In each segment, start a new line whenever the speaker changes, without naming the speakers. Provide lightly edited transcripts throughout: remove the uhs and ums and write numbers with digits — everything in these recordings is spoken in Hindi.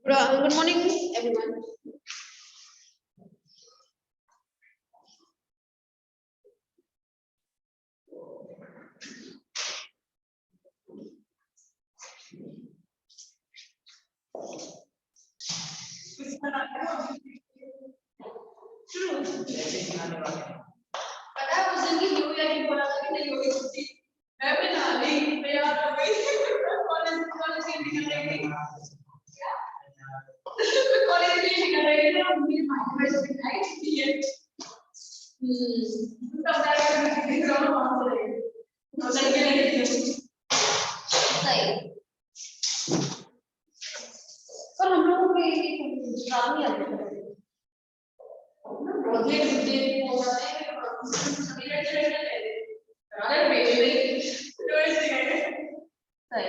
Good morning, everyone. पता है उस दिन की न्यू ईयर की बोला था कि नहीं होगी छुट्टी मैं भी ना नहीं तैयार हो गई कॉलेज कॉलेज की निकल रही थी क्या कॉलेज की निकल रही थी और मेरी माइंड में से आई छुट्टी है तब मैं भी ग्राउंड वहां से रही तो लड़के लगे थे सही पर हम लोगों को ये काम नहीं आता प्रोजेक्ट मुझे हो जाते हैं सभी लड़के लड़के अरे मेरे में जो ऐसे गए सही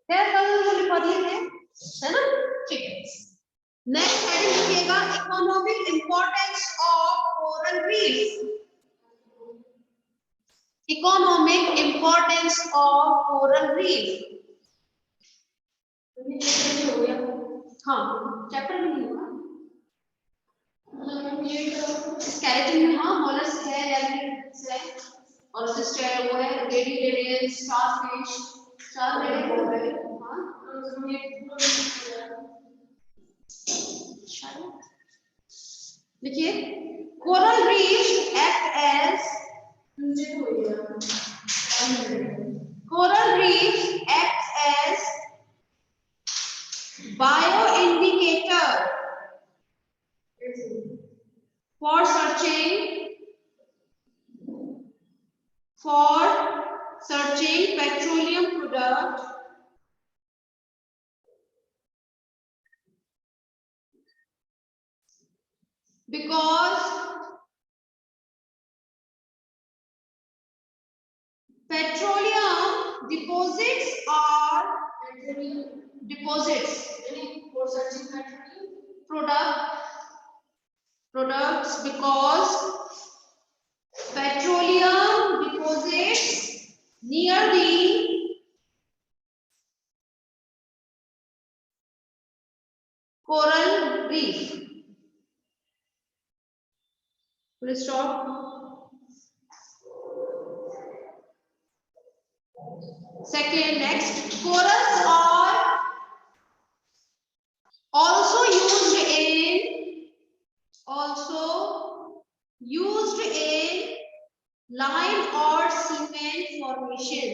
क्या कल वाली पढ़ी है ना ठीक है नेक्स्ट हेडिंग लिखिएगा economic importance of coral reef economic importance of coral reef हाँ चैप्टर में नहीं होगा स्केलेटन में हाँ मोलस्क है एलिमेंट्स है और सिस्टर वो है रेडिएटेड स्टारफिश चार रेडिएट हो गए हाँ देखिए coral reef act as coral reef act as bioindicator for searching petroleum product because petroleum deposits are deposits for searching petroleum products because petroleum deposits near the coral reef. Full stop. Second, next, corals are also used in lime or cement formation.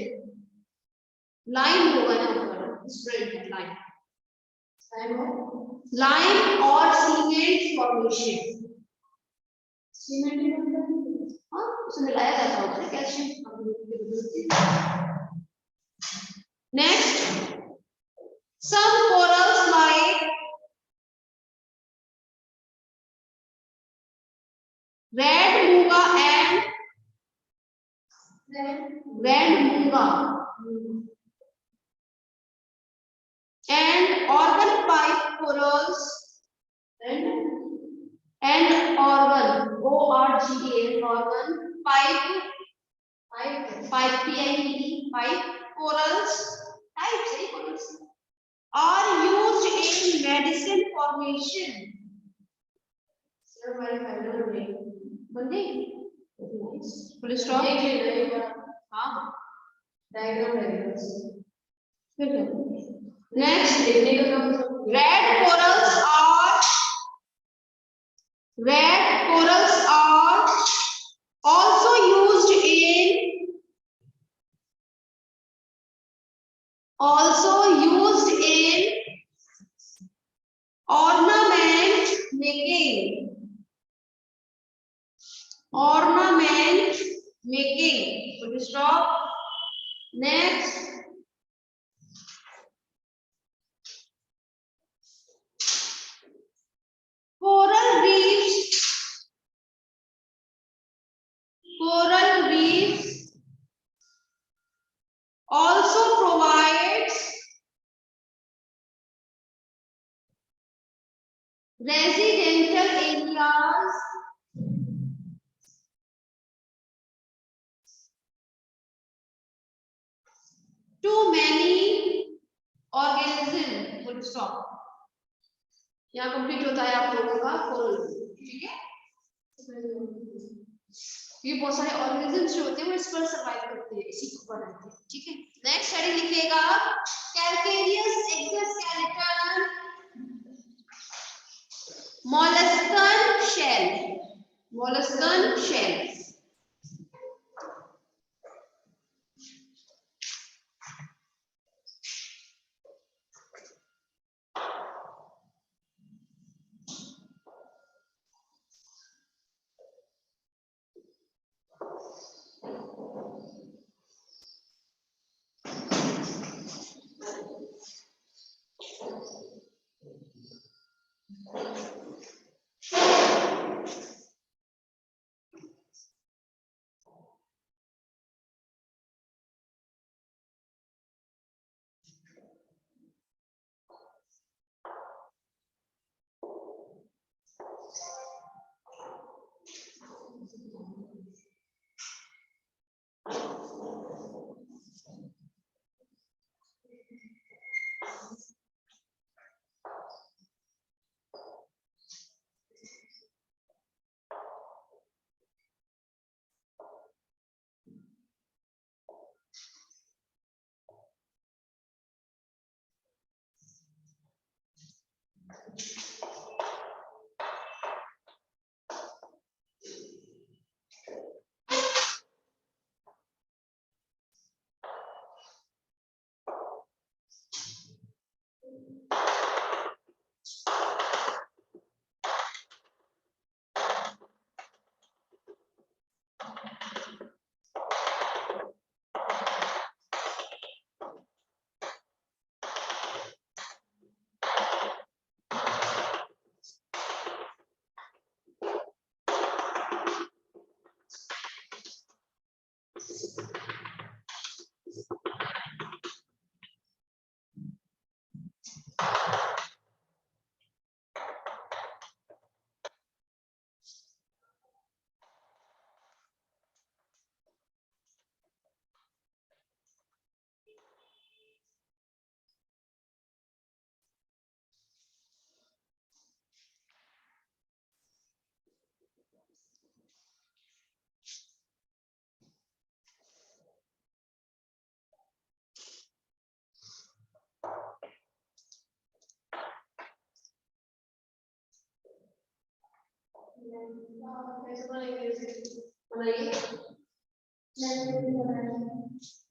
Lime होगा ना ऊपर spread lime. Lime or cement formation. Cement हाँ उसमें मिलाया जाता होगा ना calcium. Next, some corals like red munga and organ pipe corals and organ organ pipe pipe corals types are used in medicine formation. Full stop. हाँ diagram next red corals are also used in ornament making. Full stop. Next, coral reefs also provides residential areas to many organisms. Full stop. यहाँ कंप्लीट होता है आप लोगों का कोरल, ठीक है। ये बहुत सारे ऑर्गेनिजम्स जो होते हैं वो इस पर सर्वाइव करते हैं, इसी के ऊपर रहते हैं, ठीक है। नेक्स्ट स्टडी लिखिएगा आप, calcareous exoskeleton molluscan shell, molluscan shell.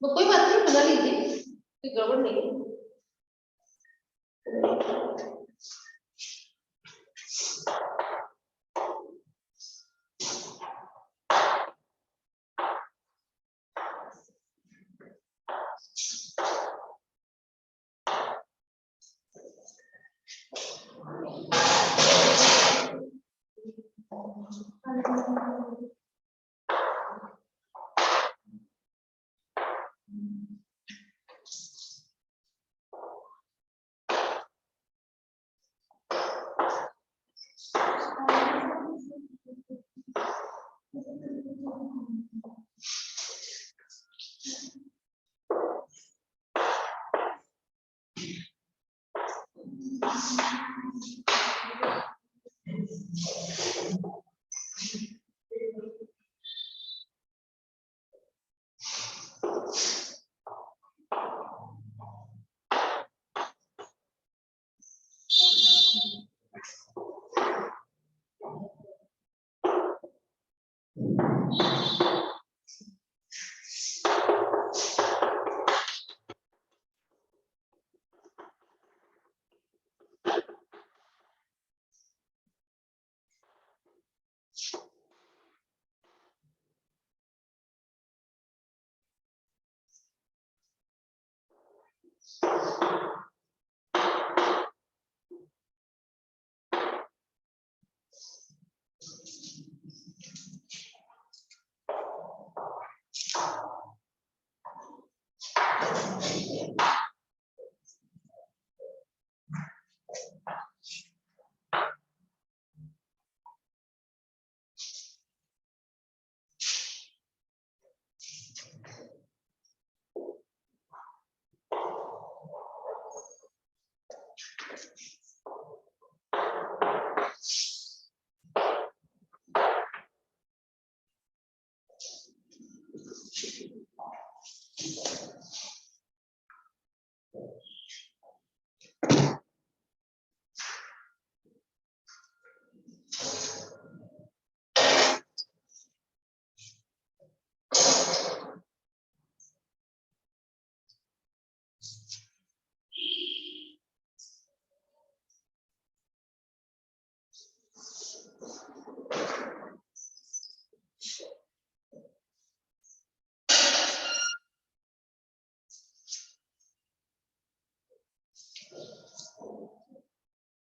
कोई बात नहीं, बना लीजिए, कोई गड़बड़ नहीं है।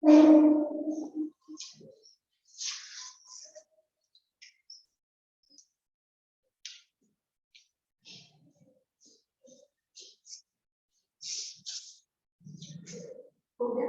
हो गया?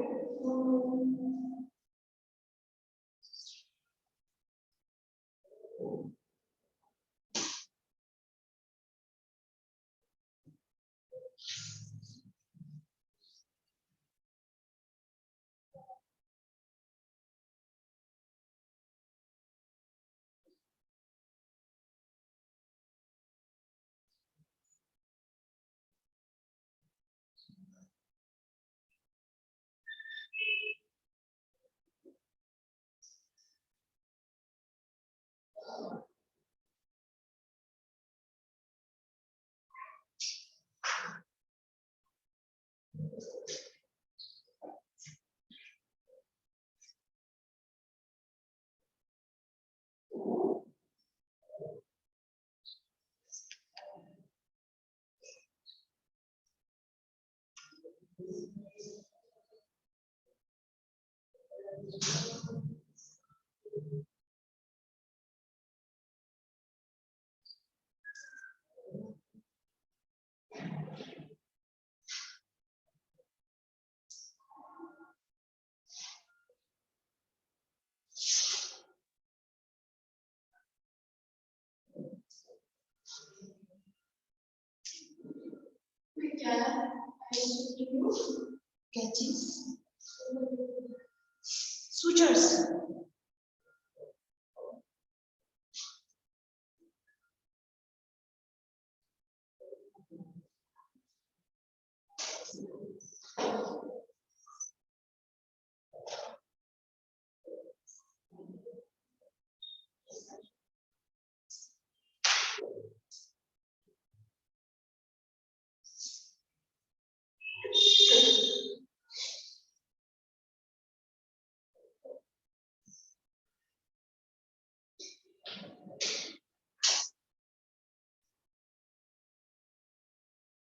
क्या चीज सूचर्स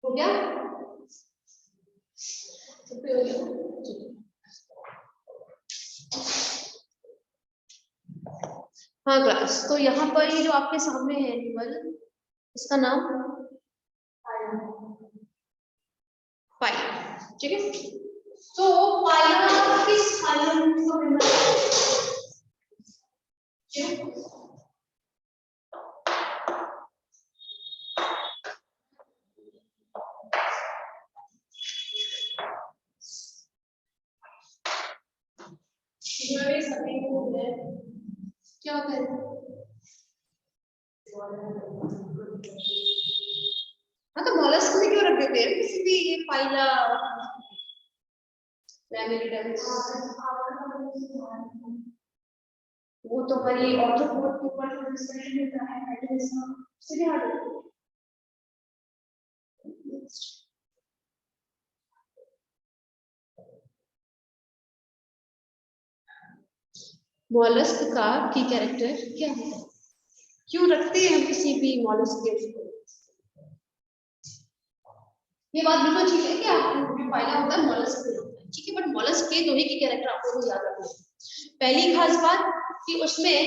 हो गया? हाँ क्लास, तो यहाँ पर ये जो आपके सामने है एनिमल, इसका नाम पाइला, ठीक है? तो पाइला किस फाइलम का मेंबर है? क्यों? क्या होता है? हाँ तो मॉलस्क में क्यों रख देते हैं किसी भी ये पाइला वो तो हमारी ऑर्थोपोड के ऊपर जो डिस्कशन होता है एटलिज्म से हट मॉलस्क का की कैरेक्टर क्या होता है? क्यों रखते हैं हम किसी भी मॉलस्क के उसको? ये बात बिल्कुल ठीक है कि आप जो पाइला होता है मॉलस्क में होता है, ठीक है, बट मॉलस्क के दोनों की कैरेक्टर आपको याद रखना है। पहली खास बात कि उसमें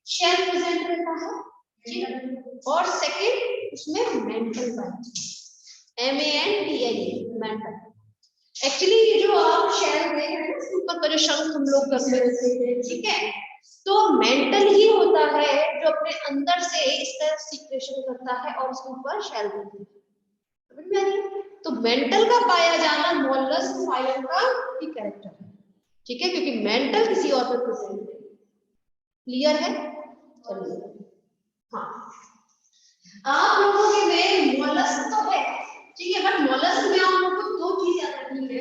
शेल प्रेजेंट रहता है, ठीक है, और सेकंड उसमें mental part, MENTAL mental. Actually ये जो आप शेल देख रहे हैं ना, ऊपर का जो शंख हम लोग करते हैं, ठीक है, तो मेंटल ही होता है जो अपने अंदर से इसका सीक्रेशन करता है और उसके ऊपर शेल देता है। समझ में आ रही है? तो मेंटल का पाया जाना मॉलस्क फाइलम का ही कैरेक्टर है, ठीक है, क्योंकि मेंटल किसी और पर प्रेजेंट है। क्लियर है? चलिए, हाँ, आप लोगों के में मॉलस्क तो है, ठीक है, बट मॉलस्क में आप लोगों को दो चीज याद रखनी है।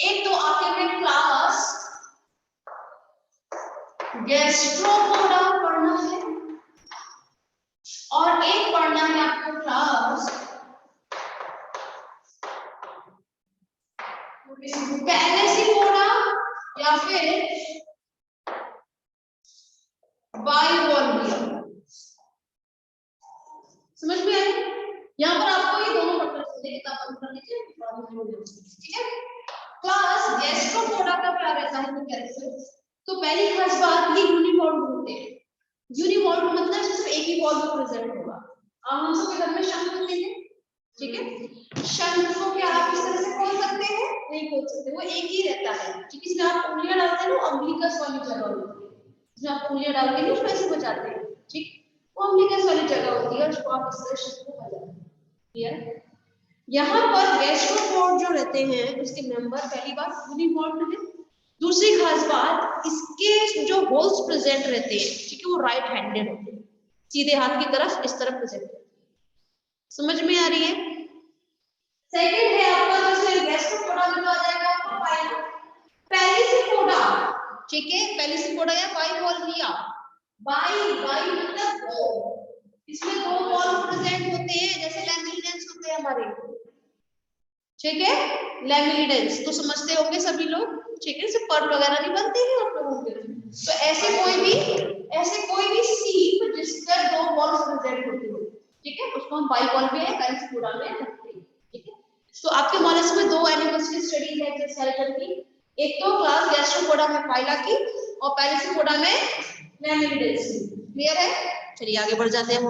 एक तो आपके में क्लास गैस्ट्रोपोडा पढ़ना है और एक पढ़ना है आपको क्लास कैनेसिपोडा या फिर बाइवॉल्विया। समझ में आया? यहाँ पर आपको ये दोनों पढ़ना है, किताब बंद कर लीजिए, ठीक है। क्लास गैस्ट्रोपोडा का क्या रहता है कैरेक्टर? तो पहली खास बात, ये यूनिवॉल्व होते हैं। यूनिवॉल्व मतलब सिर्फ एक ही वॉल्व में प्रेजेंट होगा। हम सबके घर में शंख होते हैं, ठीक है। शंख को क्या आप इस तरह से खोल सकते हैं? नहीं खोल सकते, वो एक ही रहता है। ठीक है, इसमें आप उंगलियां डालते हैं ना, अम्बिलिकस वाली जगह होती है, इसमें आप उंगलियां डाल के नहीं उसको ऐसे बचाते हैं, ठीक, वो अम्बिलिकस वाली जगह होती है, उसको आप इस तरह शंख को बजाते हैं। क्लियर? यहाँ पर गैस्ट्रोपोड जो रहते हैं उसके मेंबर पहली बात यूनिवॉल्व है। दूसरी खास बात, इसके जो होल्स प्रेजेंट रहते हैं, ठीक है, वो राइट हैंडेड होते हैं, सीधे हाथ की तरफ इस तरफ प्रेजेंट होते हैं। समझ में आ रही है? सेकंड है आपका जो गैस्ट्रोपोडा में आ जाएगा आपका पाइला, पैलिसिपोडा, ठीक है, पैलिसिपोडा या बाइवॉल्विया। बाई मतलब दो, इसमें दो वॉल्व प्रेजेंट होते हैं, जैसे लैमिनिडेंस होते हैं हमारे, ठीक है, लैमिनिडेंस तो समझते होंगे सभी लोग, ठीक है, सिर्फ पर्ल वगैरह नहीं बनते हैं आप लोगों के। तो ऐसे कोई भी सीप जिसका दो वॉल्व प्रेजेंट होते हैं, ठीक है, उसको हम बाइवॉल्विया या पैलिसिपोडा में रखते हैं, ठीक है। तो आपके नॉलेज में दो एनिमल्स की स्टडी है सेलर की, एक तो क्लास गैस्ट्रोपोडा में पाइला की और पैलिसिपोडा में लैमिनिडेंस की। क्लियर है? चलिए आगे बढ़ जाते हैं हम।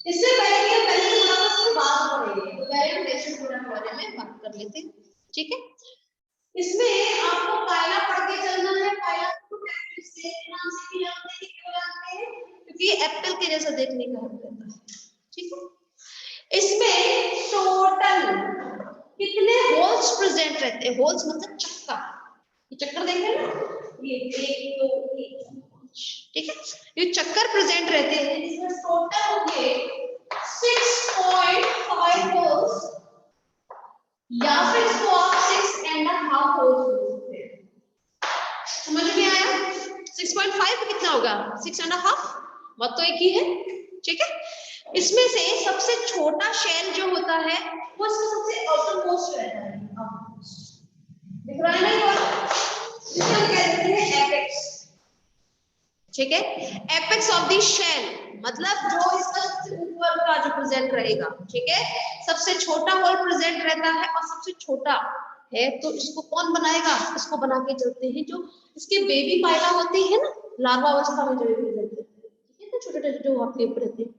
इससे पहले कि हम पैलिसिपोडा की बात करेंगे तो पहले हम गैस्ट्रोपोडा के बारे में बात कर लेते हैं, ठीक है। इसमें आपको पाइला पढ़ के चलना है। पाइला को से नाम से भी जानते हैं क्योंकि ये एप्पल के जैसा देखने का होता है, ठीक है। इसमें टोटल कितने होल्स प्रेजेंट रहते हैं? होल्स मतलब चक्कर, ये चक्कर देख रहे हैं ना, ये 1 2 3 ठीक है, ये चक्कर प्रेजेंट रहते हैं। इसमें टोटल होंगे 6.5 होल्स, या फिर इसको आप 6.5 होल्स बोलते हैं। समझ में आया? 6.5 कितना होगा? 6.5, बात तो एक ही है, ठीक है। इसमें से सबसे छोटा शेल जो होता है वो इसमें सबसे आउटर मोस्ट रहता है, दिख रहा है ना ये, जिसे हम कहते हैं एपेक्स, ठीक है। एपेक्स ऑफ द शेल मतलब जो इसका सबसे ऊपर का जो प्रेजेंट रहेगा, ठीक है। सबसे छोटा होल प्रेजेंट रहता है और सबसे छोटा है, तो इसको कौन बनाएगा? इसको बना के चलते हैं जो इसके बेबी पाइला होती है ना, लार्वा अवस्था में जो प्रेजेंट रहते हैं, ठीक है, छोटे-छोटे जो आपके ऊपर रहते हैं,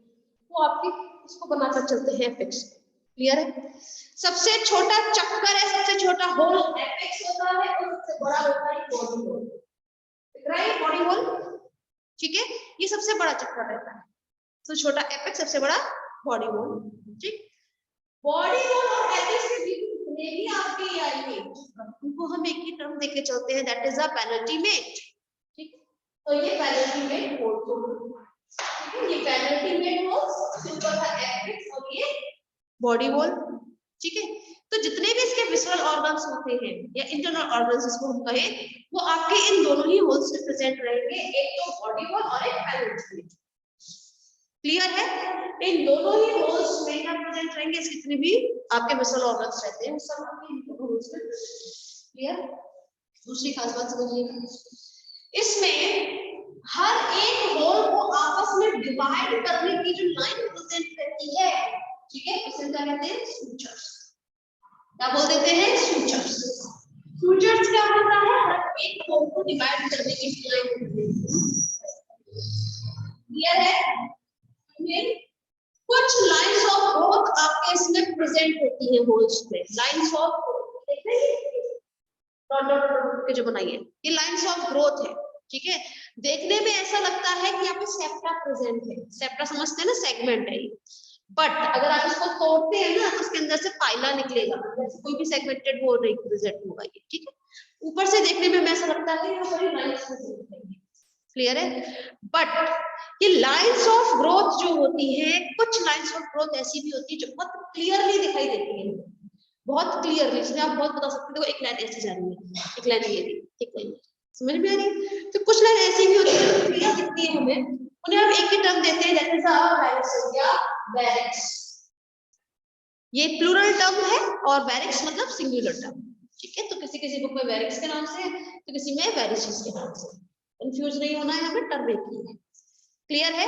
वो आपके इसको बनाकर चलते हैं एपेक्स। क्लियर है? सबसे छोटा चक्कर है, सबसे छोटा होल एपेक्स होता है और सबसे बड़ा होता है बॉडी होल, दिख रहा है बॉडी होल, ठीक है, ये सबसे बड़ा चक्कर रहता है। तो छोटा एपेक्स, सबसे बड़ा बॉडी होल, ठीक। बॉडी होल और एपेक्स के बीच जितने भी आपके आएंगे उनको हम एक ही टर्म देके चलते हैं, दैट इज अ पेनल्टीमेट, ठीक। तो ये पेनल्टीमेट होल को, ठीक है, ये पेनल्टीमेट होल, ऊपर का एपेक्स और ये बॉडी होल, ठीक है। तो जितने भी इसके विसरल ऑर्गन्स होते हैं या इंटरनल ऑर्गन्स जिसको हम कहें, वो आपके इन दोनों ही होल्स में प्रेजेंट रहेंगे, एक तो बॉडी होल और एक पेनल्टीमेट। क्लियर है? इन दोनों ही होल्स में क्या प्रेजेंट रहेंगे, इसके जितने भी आपके विसरल ऑर्गन्स रहते हैं सब आपके इन दोनों होल्स में। क्लियर? दूसरी खास बात समझिएगा, इसमें हर एक होल को आपस में डिवाइड करने की जो लाइन प्रेजेंट रहती है, ठीक है, इसे क्या कहते हैं? सूचर्स। क्या बोल देते हैं? सूचर्स। सूचर्स क्या होता है? हर एक होल को डिवाइड करने की लाइन। क्लियर है? कुछ लाइंस ऑफ ग्रोथ आपके इसमें प्रेजेंट होती है होल्स में, लाइंस ऑफ देख रहे हैं डॉट डॉट डॉट के जो बनाई है, ये लाइंस ऑफ ग्रोथ है, ठीक है। देखने में ऐसा लगता है कि यहाँ पे सेप्टा प्रेजेंट है, सेप्टा समझते हैं ना, सेगमेंट है ये, बट अगर आप इसको तोड़ते हैं ना तो उसके अंदर से पाइला निकलेगा, जैसे कोई भी सेगमेंटेड वो रिप्रेजेंट होगा ये, ठीक है। ऊपर से देखने में ऐसा लगता है यहाँ पर लाइंस प्रेजेंट है। क्लियर है? बट ये लाइंस ऑफ ग्रोथ जो होती है, कुछ लाइंस ऑफ ग्रोथ ऐसी भी होती है जो बहुत क्लियरली दिखाई देती है, बहुत क्लियरली, इसमें आप बहुत बता सकते हो, एक लाइन ऐसे जा रही है, एक लाइन ये भी, एक लाइन, समझ में आ रही है? तो कुछ लाइन ऐसी भी होती है जो क्लियर दिखती है हमें, उन्हें हम एक ही टर्म देते हैं, दैट इज अ बैरिक्स। ये प्लूरल टर्म है और बैरिक्स मतलब सिंगुलर टर्म, ठीक है। तो किसी किसी बुक में बैरिक्स के नाम से है तो किसी में वेरिसेस के नाम से, कंफ्यूज नहीं होना है, हमें टर्म एक ही है। क्लियर है?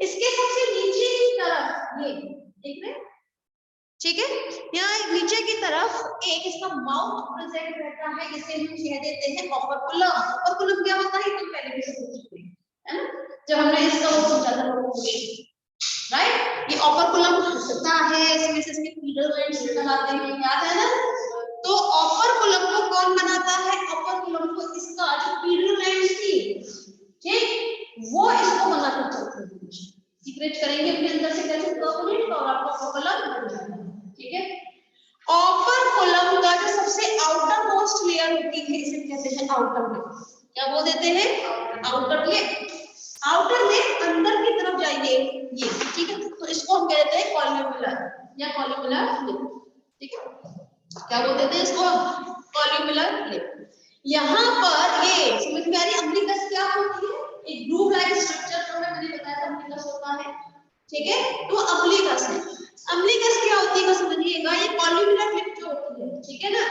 इसके सबसे नीचे की तरफ ये देख रहे हैं, ठीक है। यहाँ नीचे की तरफ एक इसका माउथ प्रेजेंट रहता है, जिसे हम कह देते हैं ओपर्कुलम। ओपर्कुलम क्या होता है तो पहले भी समझ चुके हैं, है ना, जब हमने इसका वो समझा था राइट। ये ओपर्कुलम होता है, इसमें से इसके फीडर वेंट्स निकल आते हैं, याद है ना। तो ओपर्कुलम को कौन बनाता है, ओपर्कुलम को इसका जो फीडर वेंट्स थी, ठीक, वो इसको बनाकर चलते हैं। सीक्रेट करेंगे अपने अंदर से कैसे कोऑर्डिनेट और आपका ओपर्कुलम बन जाएगा। ठीक है। ओपर्कुलम का जो सबसे आउटर मोस्ट लेयर होती है इसे कहते हैं आउटर लेयर। क्या बोल देते हैं, आउटर लेयर। आउटर लेयर अंदर की तरफ जाइए ये, ठीक है, तो इसको हम कहते हैं कॉल्यूमुलर या कॉल्यूमुलर लेयर। ठीक है, क्या बोल देते हैं इसको, कॉल्यूमुलर लेयर। यहाँ पर ये समझ में आ रही, अम्बिलिकस क्या होती है, एक ग्रूव लाइक स्ट्रक्चर जो है मैंने बताया था अम्बिलिकस होता है। ठीक है, तो अम्बिलिकस है। अम्बिलिकस क्या होती है समझिएगा, ये कॉल्यूमुलर लिप जो होती है, ठीक है ना,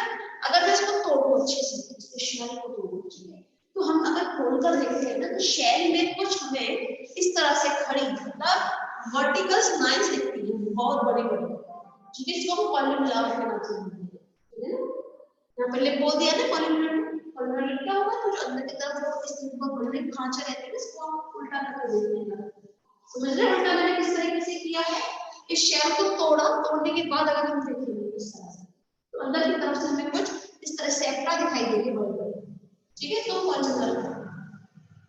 अगर मैं इसको तोड़ूं अच्छे से, इसके शेल को तोड़ूं, ठीक है, तो हम अगर खोलकर देखते हैं ना तो शेल में कुछ हमें इस तरह से खड़ी मतलब वर्टिकल लाइंस दिखती है, बहुत बड़ी बड़ी, ठीक है, इसको हम कॉल्यूमुलर कहना चाहिए, ठीक है ना। यहाँ पर लिप बोल दिया ना, कॉल्यूमुलर। कॉल्यूमुलर लिप क्या होगा, तो अंदर की तरफ जो इस बहुत बड़े खांचे रहते हैं इसको हम उल्टा करके देखते हैं। समझ रहे हैं उल्टा मैंने किस तरीके से किया है, इस शेल को तोड़ा, तोड़ने के बाद अगर हम देखेंगे इस तरह से तो अंदर की तरफ से हमें कुछ इस तरह सेप्टा दिखाई देगी बड़े बड़े, ठीक है। तो कॉल्यूमुलर,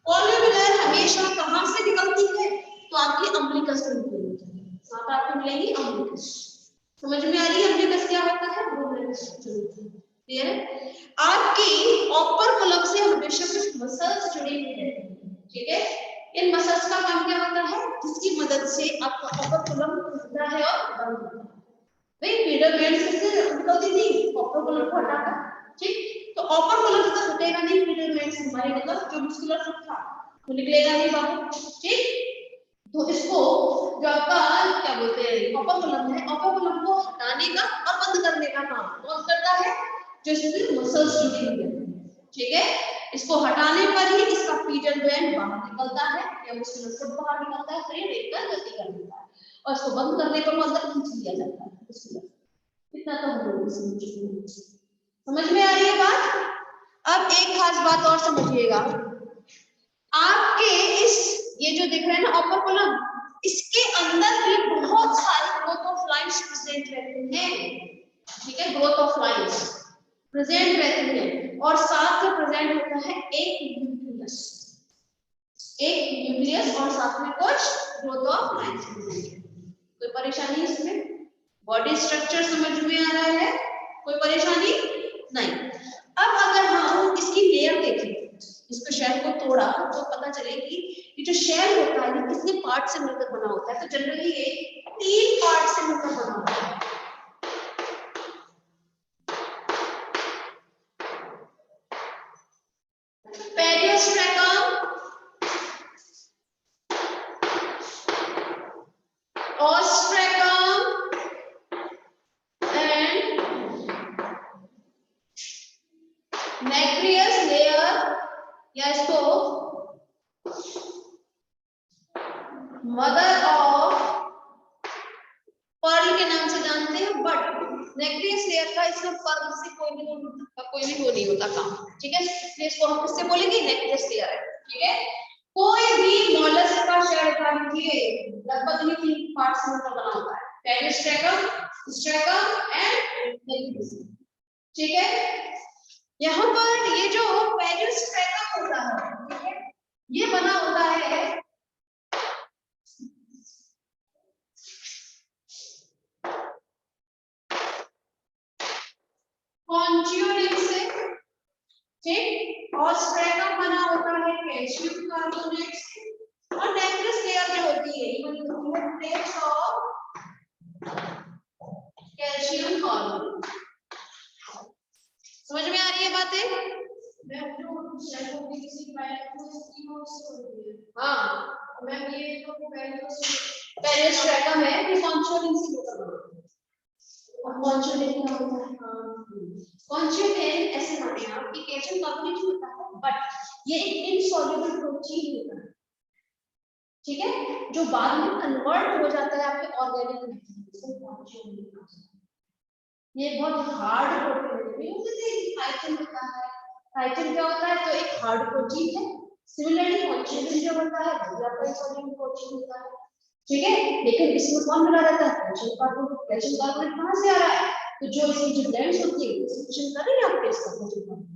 कॉल्यूमुलर हमेशा कहां से निकलती है, तो आपकी अम्बिलिकस से निकलती है, साथ आपको मिलेगी अम्बिलिकस। समझ में आ रही है अम्बिलिकस क्या होता है, क्लियर है। आपकी ओपर्कुलम से हमेशा कुछ मसल्स जुड़ी हुई है, ठीक है। इन मसल्स का काम क्या होता है, जिसकी मदद से आपका ओपर्कुलम खुलता है और बंद होता है। भाई फीडर वेंट्स किससे निकलती थी, ओपर्कुलम को हटाकर, ठीक। तो ओपर्कुलम तो हटेगा नहीं, फीडर वेंट्स हमारे मतलब जो मस्कुलर फ्लूइड था वो निकलेगा नहीं बाहर, ठीक। तो इसको जो आपका क्या बोलते हैं ओपर्कुलम है, ओपर्कुलम को हटाने का और बंद करने का काम कौन करता है, जो इसमें मसल्स जुड़ी हुई है, ठीक है। इसको हटाने पर ही इसका फीडर वेंट बाहर निकलता है या मस्कुलर फ्लूइड बाहर निकलता है, फिर लेकर गति कर देता है, और इसको बंद करने पर वो अंदर खींच लिया जाता है। इतना तो हम लोग समझ में आ रही है बात। अब एक खास बात और समझिएगा, आपके इस ये जो दिख रहा है ना ओपर्कुलम, इसके अंदर भी बहुत सारे ग्रोथ ऑफ लाइंस प्रेजेंट रहते हैं, ठीक है, ग्रोथ ऑफ लाइंस प्रेजेंट रहती है, और साथ में प्रेजेंट होता है एक न्यूक्लियस, एक न्यूक्लियस और साथ में कुछ ग्रोथ ऑफ लाइंस प्रेजेंट है। कोई परेशानी इसमें, बॉडी स्ट्रक्चर समझ में आ रहा है, कोई परेशानी नहीं। अब अगर हम इसकी लेयर देखें, इसको शेल को तोड़ा तो पता चलेगी ये जो शेल होता है ये कितने पार्ट से मिलकर बना होता है, तो जनरली ये 3 पार्ट से मिलकर बना होता है। पेरियोस्ट्रेकम, ओस्ट्रेकम एंड नैक्रियस लेयर, या इसको मदर ऑफ पर्ल के नाम से जानते हैं, बट नैक्रियस लेयर का इसमें पर्ल से कोई भी वो नहीं होता काम, ठीक है, इसलिए इसको हम किससे बोलेंगे, नैक्रियस लेयर है, ठीक है। कोई भी मॉलस्क का शेल उठा लीजिए, लगभग ये 3 पार्ट से मिलकर बना होता है, पेरियोस्ट्रेकम, स्ट्रेकम एंड नैक्रियस, ठीक है। यहाँ पर ये जो पेरियोस्ट्रेकम होता है, ठीक है, ये बना होता है कॉन्ज्यूरिन से, ठीक, और स्ट्रेकम बना होता है कैल्शियम कार्बोनेट से, और नैक्रियस लेयर जो होती है ये कैल्शियम कार्बोनेट। समझ में आ रही है बातें, हाँ मैम ये तो पेरियोस्ट्रेकम है, ये कॉन्ज्यूरिन से होता है, और कॉन्ज्यूरिन क्या होता है, कॉन्ज्यूरिन ऐसे माने आप कि कैल्शियम कार्बोनेट होता है, बट ये एक इनसॉल्युबल प्रोटीन होता है, ठीक है, जो बाद में कन्वर्ट हो जाता है आपके ऑर्गेनिक मैटर में, ये बहुत हार्ड प्रोटीन होता है। काइटिन क्या होता है? तो एक हार्ड प्रोटीन है। सिमिलरली कॉन्जुगेट जो होता है वो आपका सोडियम प्रोटीन होता है, ठीक है। लेकिन इसमें कौन मिला रहता है? Calcium carbonate. कैल्शियम कार्बोनेट कहाँ से आ रहा है? तो जो इसकी जो लेंस होती है डिस्क्रिप्शन कर रही है आपके इसका कैल्शियम कार्बोनेट।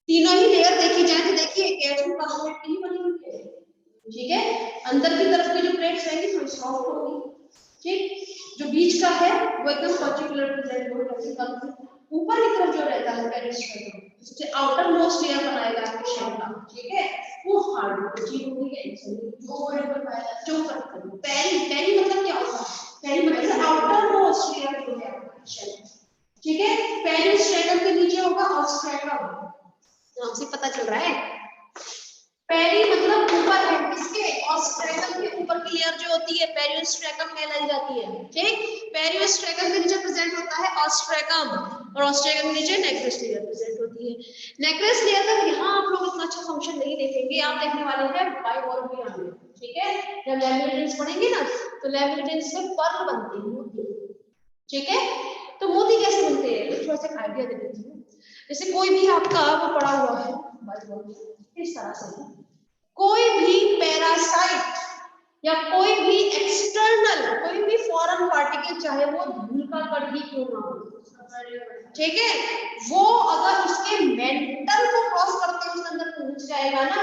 तीनों ही लेयर देखी जाए तो देखिए कैल्शियम कार्बोनेट की ही बनी हुई है, ठीक है। अंदर की तरफ की जो प्लेट्स रहेंगी थोड़ी सॉफ्ट होगी, ठीक। जो बीच का है वो एकदम पर्टिकुलर प्रेजेंट हो कैल्शियम कार्बोनेट। ऊपर की तरफ जो रहता है पेरिस्टाइम सबसे आउटर मोस्ट लेयर बनाएगा आपके शेल का, ठीक है। वो हार्ड प्रोटीन होगी जो पेरी पेरी मतलब क्या होता है? पेरी मतलब आउटर मोस्ट लेयर जो है शेल, ठीक है। पेरिस्टाइम के नीचे होगा ऑस्ट्रेटम, नाम से पता चल रहा है। पेरी मतलब ऊपर है, किसके? ऑस्ट्रेटम के ऊपर की लेयर जो होती है पेरियोस्ट्रेकम कहलाई जाती है, ठीक। पेरियोस्ट्रेकम के नीचे प्रेजेंट होता है ऑस्ट्रेकम और ऑस्ट्रेकम के नीचे नेक्रेस लेयर प्रेजेंट होती है। नेक्रेस लेयर का यहां आप लोग इतना अच्छा फंक्शन नहीं देखेंगे, आप देखने वाले हैं बाइवोर्बिया में, ठीक है। जब लैमिनेटेंस पढ़ेंगे ना तो लैमिनेटेंस में पर्ल बनते हैं मोती, ठीक है। तो मोती कैसे बनते हैं तो थोड़ा सा आइडिया दे देती हूँ। जैसे कोई भी आपका वो पड़ा हुआ है बाइवोर्बिया, इस तरह से कोई भी पैरासाइट या कोई भी एक्सटर्नल कोई भी फॉरेन पार्टिकल चाहे वो धूल का कण ही क्यों ना हो, ठीक है, वो अगर उसके मेंटल को क्रॉस करके उसके अंदर पहुंच जाएगा ना,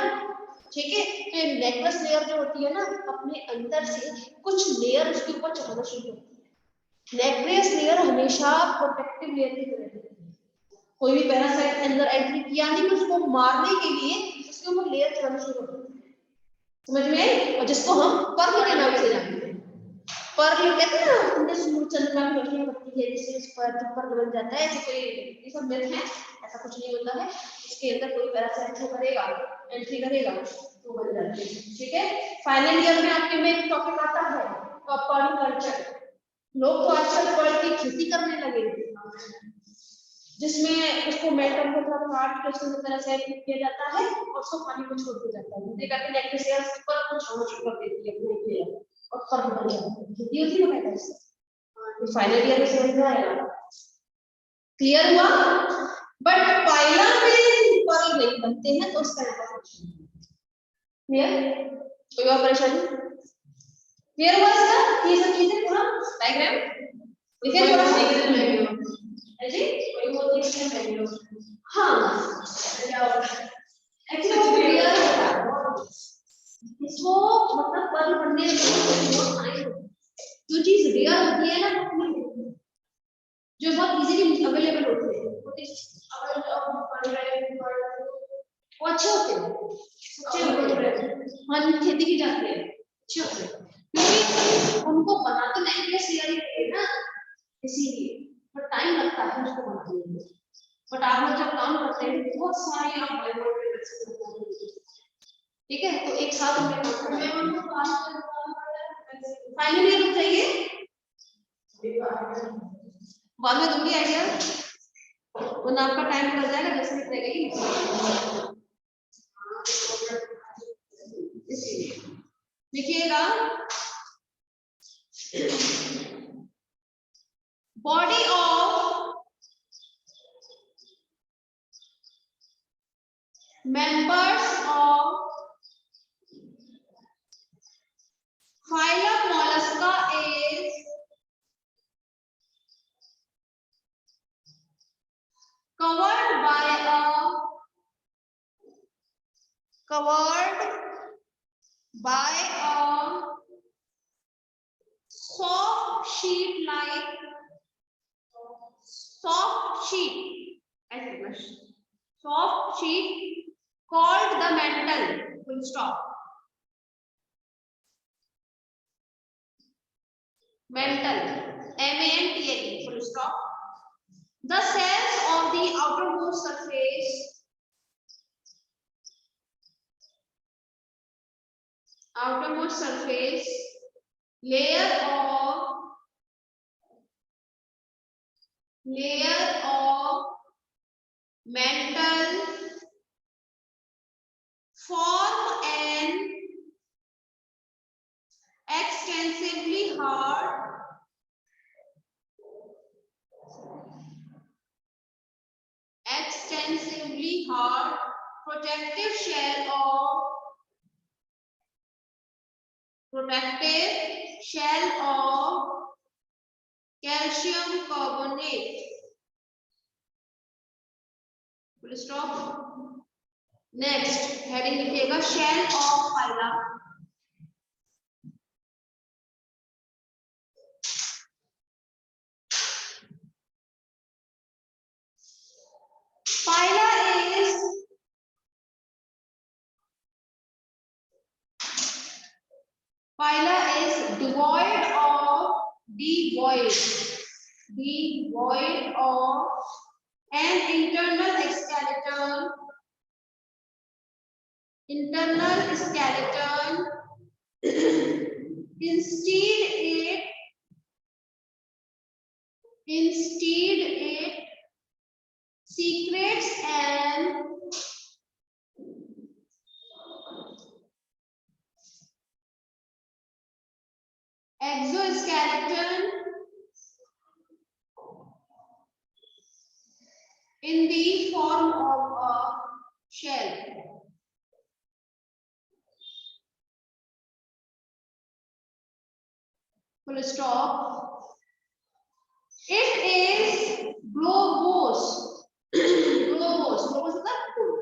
ठीक है। तो नेक्लेस लेयर जो होती है ना अपने अंदर से कुछ लेयर उसके ऊपर चढ़ाना शुरू होती है। नेक्लेस लेयर हमेशा प्रोटेक्टिव लेयर की तरह होती है। कोई भी पैरासाइट अंदर एंट्री किया नहीं तो उसको मारने के लिए उसके ऊपर लेयर चढ़ाना शुरू होती है, समझ में आई? और जिसको हम पर्ल के नाम से जानते हैं। पर्ल कहते हैं ना उनके सूर्य चंद्रमा की रोशनी पड़ती है जिससे उस पर पर्ल बन जाता है। ऐसे कोई ये सब मिथ है, ऐसा कुछ नहीं होता है। इसके अंदर कोई पैरासाइट करेगा एंट्री करेगा तो बन जाते हैं, ठीक है। फाइनल ईयर में आपके में एक टॉपिक आता है पर्माकल्चर। लोग तो आजकल पर्ल की खेती करने लगे जिसमें उसको मेटल को थोड़ा काट के उसको तरह से किया जाता है और उसको पानी में छोड़ दिया जाता है। धीरे करके नेक्लेस लेयर पर कुछ छाना शुरू कर देती है पूरी लेयर और पर्ल बन जाता है। खेती होती है ना कैसे तो फाइनल ईयर में समझ में आएगा, क्लियर हुआ। बट पाइला में पर्ल नहीं बनते हैं तो उसका क्लियर, कोई और परेशानी? क्लियर हुआ इसका? ये सब चीजें पूरा डायग्राम लिखे थोड़ा जी कोई वो चीज नहीं है। हाँ एक्चुअली वो क्लियर होगा इसको मतलब पर्ल बनने में बहुत टाइम जो चीज रियल होती है ना जो बहुत इजीली अवेलेबल होती है वो अच्छे होते हैं, अच्छे होते हैं। हाँ जो खेती की जाती है अच्छे होते हैं क्योंकि उनको बनाते नेकलेस लेयर ही ना इसीलिए पर टाइम लगता है उसको बनाने में। बट आप लोग जब काम करते हैं बहुत सारी आप ठीक है तो एक साथ में फाइनली रुक जाइए बाद में दूंगी आइडिया वरना आपका टाइम निकल जाएगा 10 मिनट लगेगी। देखिएगा body of members of phylum mollusca is covered by a soft sheet called the mantle, full stop. Mantle, M-A-N-T-L-E, full stop. The cells of the outermost surface layer of mantle form an extensively hard the hard protective shell of calcium carbonate. Full stop. Next heading लिखिएगा shell of phyla. Phyla is devoid of an internal skeleton. Instead it secretes an exoskeleton in the form of a shell. Full stop. It is globose. Globose is that good?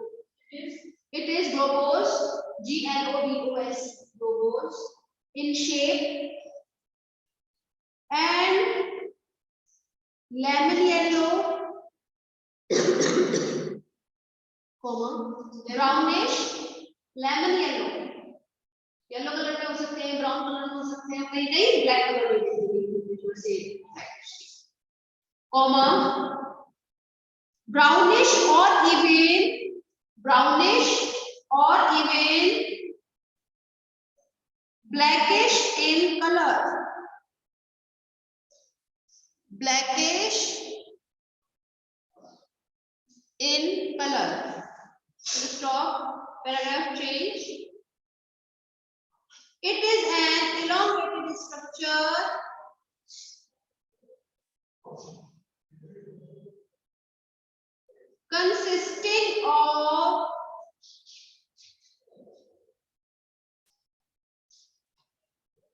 It is globose. Globos. Globose in shape and lemon yellow, brownish, lemon yellow. Yellow colour में हो सकते हैं, ब्राउन कलर में हो सकते हैं, कहीं कहीं ब्लैक कलर में से brownish or even blackish in color. Stop. Paragraph change. It is an elongated structure consisting of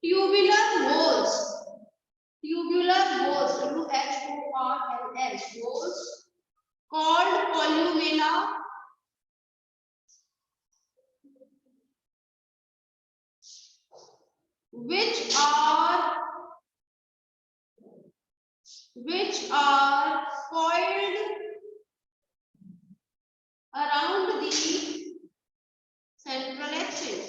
tubular walls, walls called columella, which are coiled around the central axis.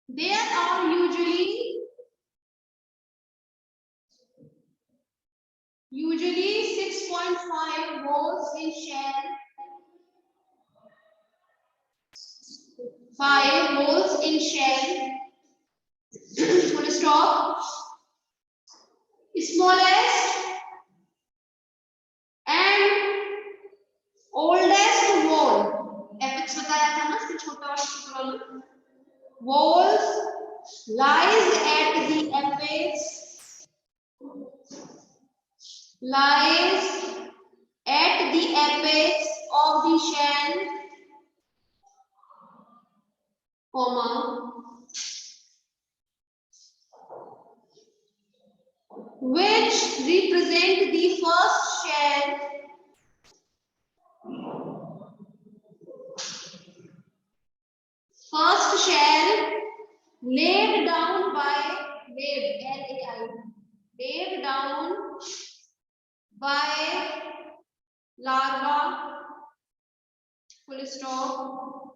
There are usually 6.5 volts in shell, 5 volts in shell. Full stop. Smallest and oldest wall. Apex बताया था ना, इसके छोटा और छोटा वाला. Walls lies at the apex of the shell, which represent the first shell laid down by larva. Full stop.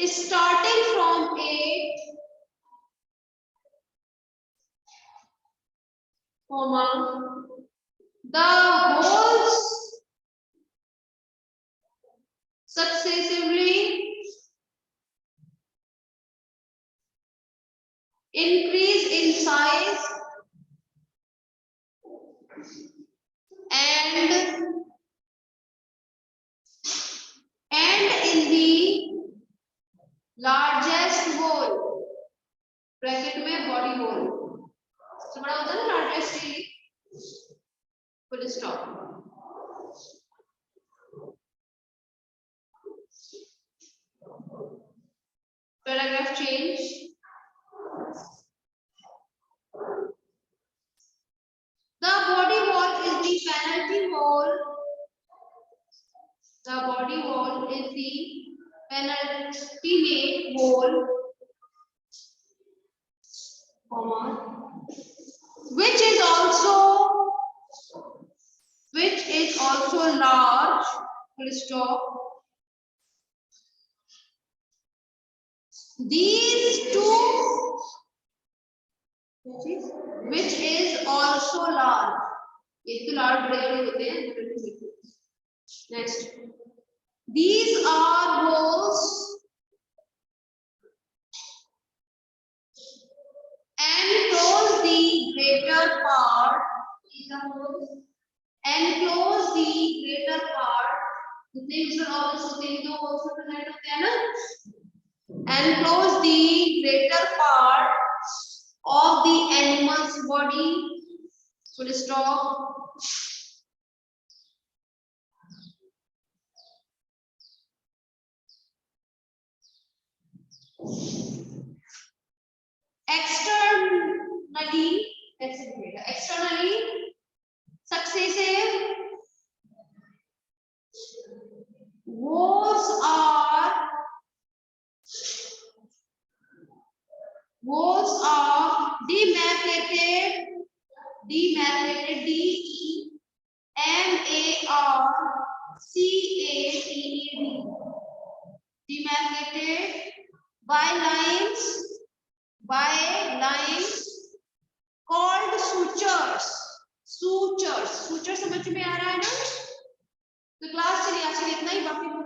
Starting from a the holes successively increase in size and in the largest hole bracket में बॉडी होल सबसे बड़ा होता है ना largest, full stop. Paragraph change. The body wall is the penalty wall. The body wall is the penultimate wall, which is also large. Full stop. These two, which is also large. ये तो large बड़े बड़े होते हैं। Next, these are holes enclose the greater part. These are holes enclose the greater part. जितने भी ऑब्जेक्ट्स होते हैं दो होल्स में कनेक्ट होते हैं ना। Enclose the greater part of the animal's body. Full stop. Externally successive walls are demarcated, demarcated, demarcated by lines called sutures. Sutures समझ में आ रहा है ना? तो क्लास चलिए आज के लिए इतना ही, बाकी बहुत